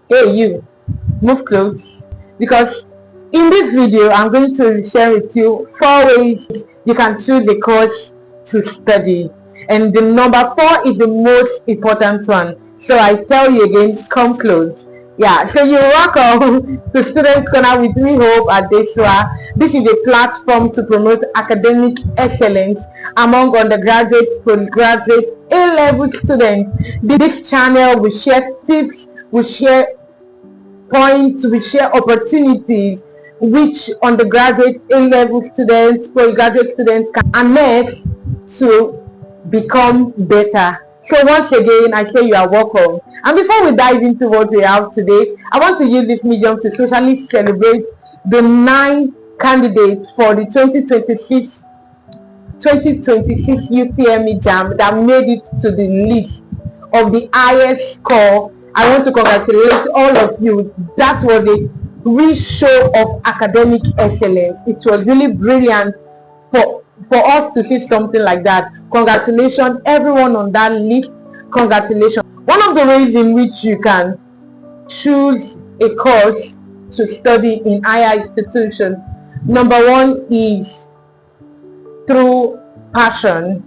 Hey you, move close, because in this video I'm going to share with you 4 ways you can choose a course to study, and the number 4 is the most important one. So I tell you again, come close. Yeah, so you're welcome to Student Corner with me, Hope Adesua. This is a platform to promote academic excellence among undergraduate, postgraduate, A-level students. This channel will share tips, will share points, we share opportunities which undergraduate, A-level students, postgraduate students can harness to become better. So once again, I say you are welcome. And before we dive into what we have today, I want to use this medium to socially celebrate the 9 candidates for the 2026 UTME JAM that made it to the list of the highest score. I want to congratulate all of you. That was a real show of academic excellence. It was really brilliant for us to see something like that. Congratulations, everyone on that list. Congratulations. One of the ways in which you can choose a course to study in higher institutions, number 1 is through passion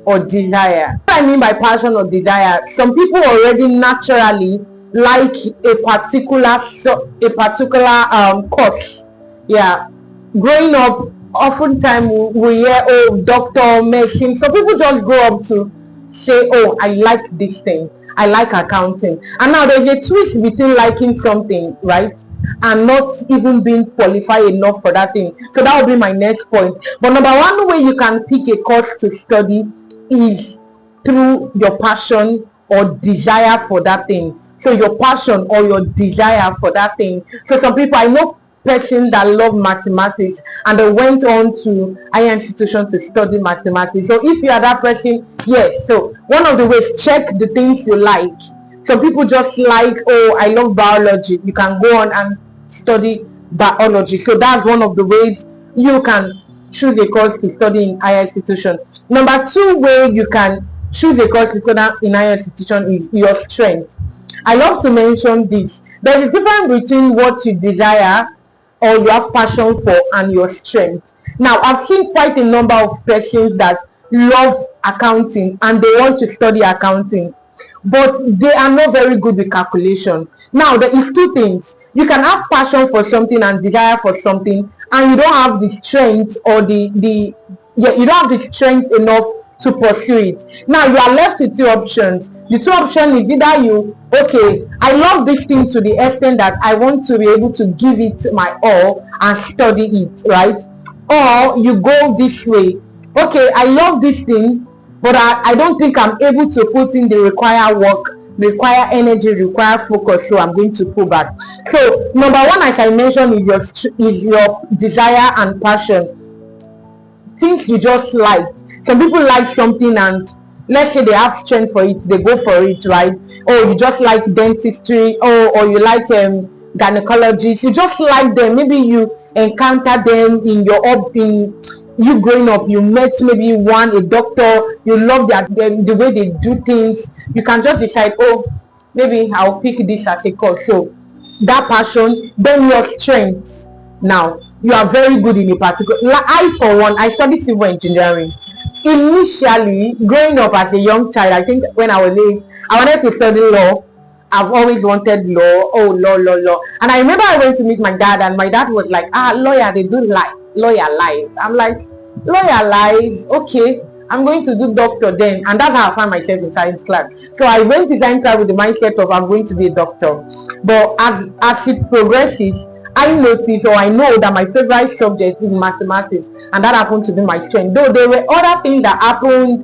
or desire. What I mean by passion or desire, some people already naturally like a particular course. Yeah, growing up, oftentimes we hear, oh, doctor, medicine. So people just grow up to say, oh, I like this thing, I like accounting. And now there's a twist between liking something, right, and not even being qualified enough for that thing. So that will be my next point. But number 1 way you can pick a course to study is through your passion or desire for that thing. So your passion or your desire for that thing. So some people, I know persons that love mathematics and they went on to higher institution to study mathematics. So if you are that person, yes. So one of the ways, check the things you like. Some people just like, oh, I love biology. You can go on and study biology. So that's one of the ways you can choose a course to study in higher institution. Number 2 way you can choose a course to study in higher institution is your strength. I love to mention this. There is a difference between what you desire or you have passion for and your strength. Now, I've seen quite a number of persons that love accounting and they want to study accounting, but they are not very good with calculation. Now, there is 2 things. You can have passion for something and desire for something, and you don't have the strength or you don't have the strength enough to pursue it. Now you are left with 2 options. The 2 options is either you, okay, I love this thing to the extent that I want to be able to give it my all and study it, right? Or you go this way, okay, I love this thing, but I don't think I'm able to put in the required work, require energy, require focus, so I'm going to pull back. So number 1, as I mentioned, is your desire and passion. Things you just like. Some people like something and let's say they have strength for it, they go for it, right? Or you just like dentistry, or you like gynecologists, you just like them. Maybe you encounter them in you growing up, you met maybe a doctor, you love the way they do things. You can just decide, oh, maybe I'll pick this as a course. So that passion, then your strengths. Now you are very good in a particular, I for one, I studied civil engineering. Initially, growing up as a young child, I think when I was 8, I wanted to study law. I've always wanted law. Oh, law. And I remember I went to meet my dad, and my dad was like, lawyer, they do lawyer life. I'm like, lawyer life? Okay, I'm going to do doctor then. And that's how I found myself in science class. So I went to science class with the mindset of I'm going to be a doctor. But as it progresses, I noticed, or I know, that my favorite subject is mathematics, and that happened to be my strength. Though there were other things that happened,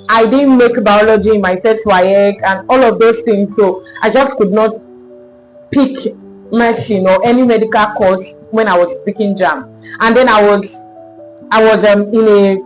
I didn't make biology in my first WAEC and all of those things, so I just could not pick medicine or any medical course when I was picking JAM. And then I was in a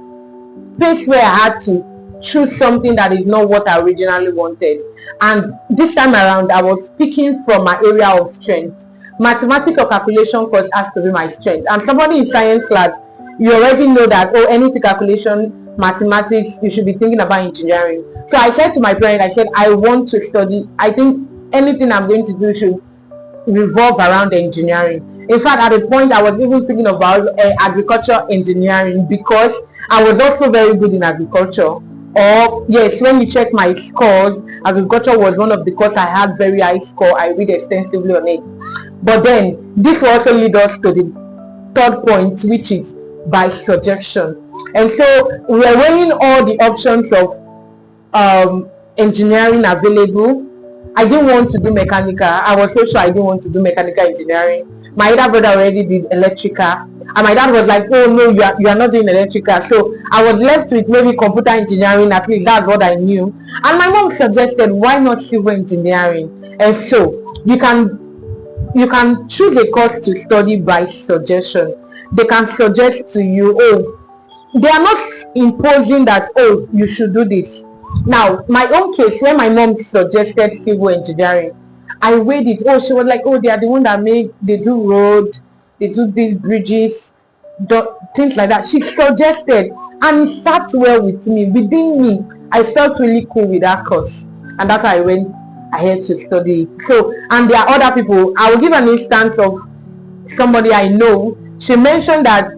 place where I had to choose something that is not what I originally wanted. And this time around, I was picking from my area of strength. Mathematics or calculation course has to be my strength. And somebody in science class, you already know that, oh, anything calculation, mathematics, you should be thinking about engineering. So I said to my parents, I said, I want to study. I think anything I'm going to do should revolve around engineering. In fact, at a point, I was even thinking about agriculture engineering because I was also very good in agriculture. Or yes, when you check my scores, agriculture was one of the courses I had very high score. I read extensively on it. But then this will also lead us to the third point, which is by suggestion. And so we are weighing all the options of engineering available. I didn't want to do mechanical. I was so sure I didn't want to do mechanical engineering. My elder brother already did electrical, and my dad was like, "Oh no, you are not doing electrical." So I was left with maybe computer engineering. At least that's what I knew. And my mom suggested, "Why not civil engineering?" And so you can choose a course to study by suggestion. They can suggest to you, oh, they are not imposing that, oh, you should do this. Now, my own case, when my mom suggested civil engineering, I weighed it. Oh, she was like, oh, they are the one that they do road, they do these bridges, things like that. She suggested, and it sat well with me. Within me, I felt really cool with that course, and that's why I went ahead to study it. So, and there are other people. I will give an instance of somebody I know. She mentioned that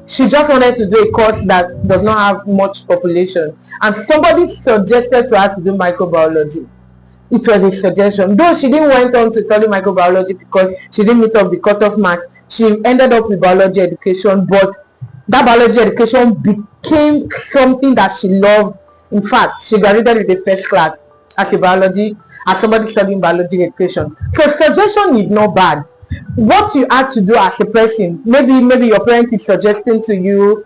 she just wanted to do a course that does not have much population, and somebody suggested to her to do microbiology. It was a suggestion, though she didn't went on to study microbiology because she didn't meet up the cutoff mark. She ended up with biology education, but that biology education became something that she loved. In fact, she graduated with a first class as somebody studying biology education. So suggestion is not bad. What you have to do as a person, maybe your parent is suggesting to you,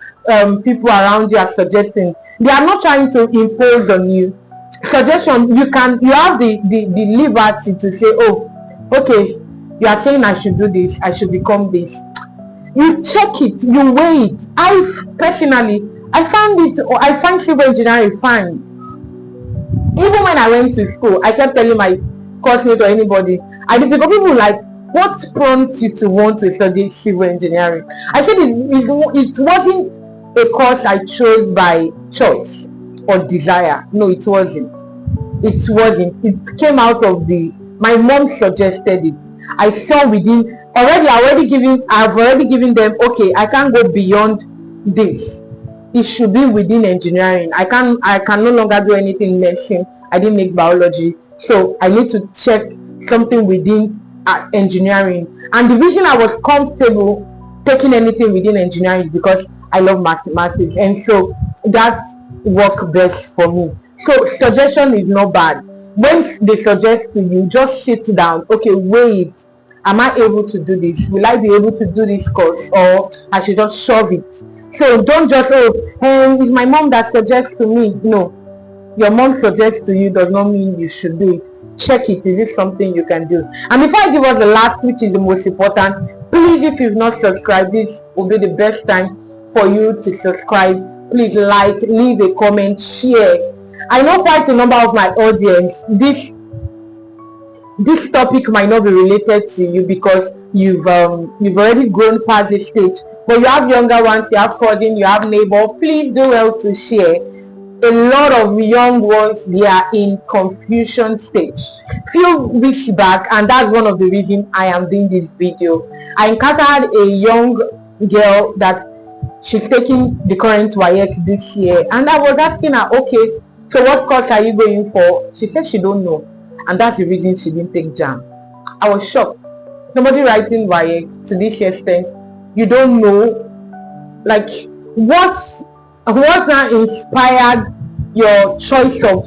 people around you are suggesting. They are not trying to impose on you. Suggestion, you have the liberty to say, oh, okay, you are saying I should do this, I should become this. You check it, you weigh it. I find civil engineering fine. Even when I went to school, I kept telling my classmate or anybody, because people like, what prompts you to want to study civil engineering? I said it wasn't a course I chose by choice or desire. No, it wasn't. It came out of my mom suggested it. I saw within I've already given them, okay, I can't go beyond this. It should be within engineering. I can no longer do anything medicine. I didn't make biology, so I need to check something within engineering. And the reason I was comfortable taking anything within engineering is because I love mathematics, and so that worked best for me. So suggestion is not bad. When they suggest to you, just sit down. Okay, wait. Am I able to do this? Will I be able to do this course, or I should just shove it? So don't just, it's my mom that suggests to me. No, your mom suggests to you does not mean you should do it. Check it. Is it something you can do? And before I give us the last, which is the most important, please, if you've not subscribed, this will be the best time for you to subscribe. Please like, leave a comment, share. I know quite a number of my audience, this topic might not be related to you because you've already grown past this stage, but you have younger ones, you have cousin, you have neighbor. Please do well to share. A lot of young ones, they are in confusion state. Few weeks back, and that's one of the reasons I am doing this video, I encountered a young girl that she's taking the current WAEC this year, and I was asking her, okay, so what course are you going for? She said she don't know, and that's the reason she didn't take JAMB. I was shocked. Somebody writing WAEC to this extent, you don't know, like, what now inspired your choice of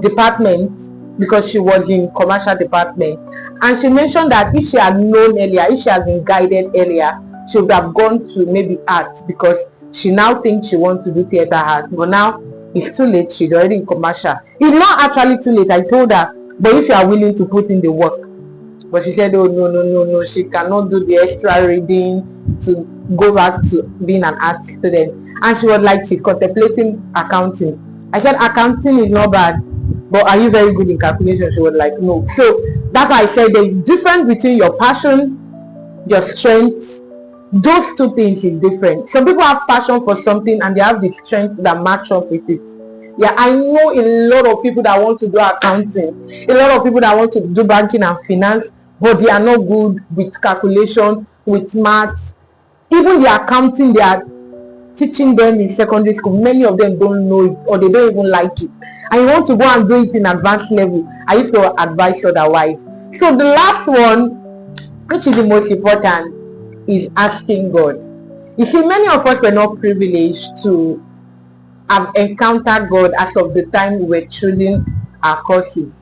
department? Because she was in commercial department, and she mentioned that if she had known earlier, if she had been guided earlier, she would have gone to maybe arts, because she now thinks she wants to do theater art. But now it's too late. She's already in commercial. It's not actually too late. I told her, but if you are willing to put in the work. But she said, oh, no, she cannot do the extra reading to go back to being an art student. And she was like, she's contemplating accounting. I said, accounting is not bad, but are you very good in calculation? She was like, no. So that's why I said there's difference between your passion, your strengths. Those two things is different. Some people have passion for something and they have the strength that match up with it. Yeah, I know a lot of people that want to do accounting, a lot of people that want to do banking and finance, but they are not good with calculation, with maths. Even the accounting they are teaching them in secondary school, many of them don't know it or they don't even like it. And you want to go and do it in advanced level. I used to advise otherwise. So the last one, which is the most important, is asking God. You see, many of us were not privileged to have encountered God as of the time we were choosing our courses.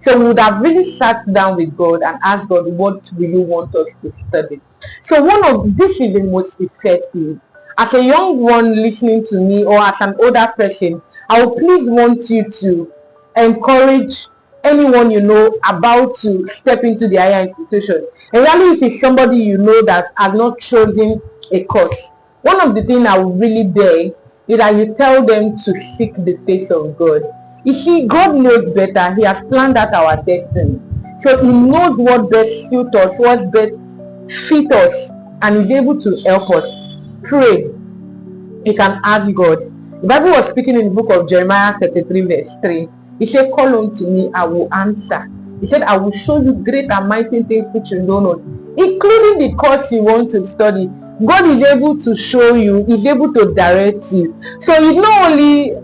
So we would have really sat down with God and asked God, what will you want us to study? So this is the most effective. As a young one listening to me, or as an older person, I would please want you to encourage anyone you know about to step into the higher institution. And really, if it's somebody you know that has not chosen a course, one of the things I would really beg is that you tell them to seek the face of God. You see, God knows better. He has planned out our destiny. So he knows what best suits us, what best fits us, and is able to help us. Pray. You can ask God. The Bible was speaking in the book of Jeremiah 33 verse 3. He said, call unto me, I will answer. He said, I will show you great and mighty things which you know not, including the course you want to study. God is able to show you, he's able to direct you. So it's not only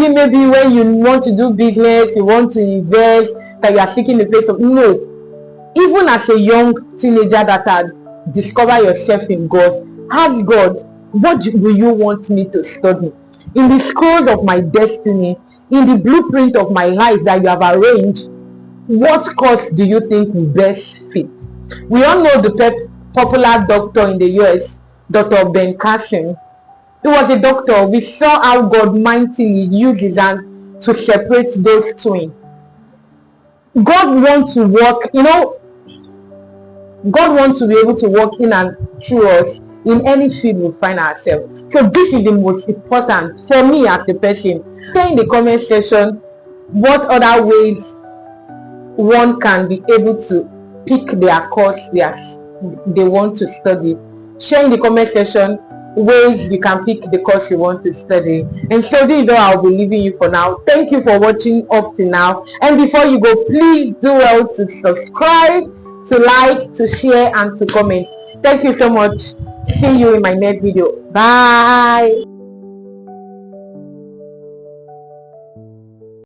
maybe when you want to do business, you want to invest, that you are seeking the face of, no. Even as a young teenager that had discovered yourself in God, ask God, what will you want me to study? In the scrolls of my destiny, in the blueprint of my life that you have arranged, what course do you think will best fit? We all know the popular doctor in the US, Dr. Ben Carson. He was a doctor. We saw how God mightily used his hand to separate those twins. God wants to work, God wants to be able to work in and through us in any field we find ourselves. So this is the most important for me as a person. Say in the comment section what other ways one can be able to pick their course they want to study. Share in the comment section ways you can pick the course you want to study. And so this is all I'll be leaving you for now. Thank you for watching up to now. And before you go, please do well to subscribe, to like, to share, and to comment. Thank you so much. See you in my next video. Bye.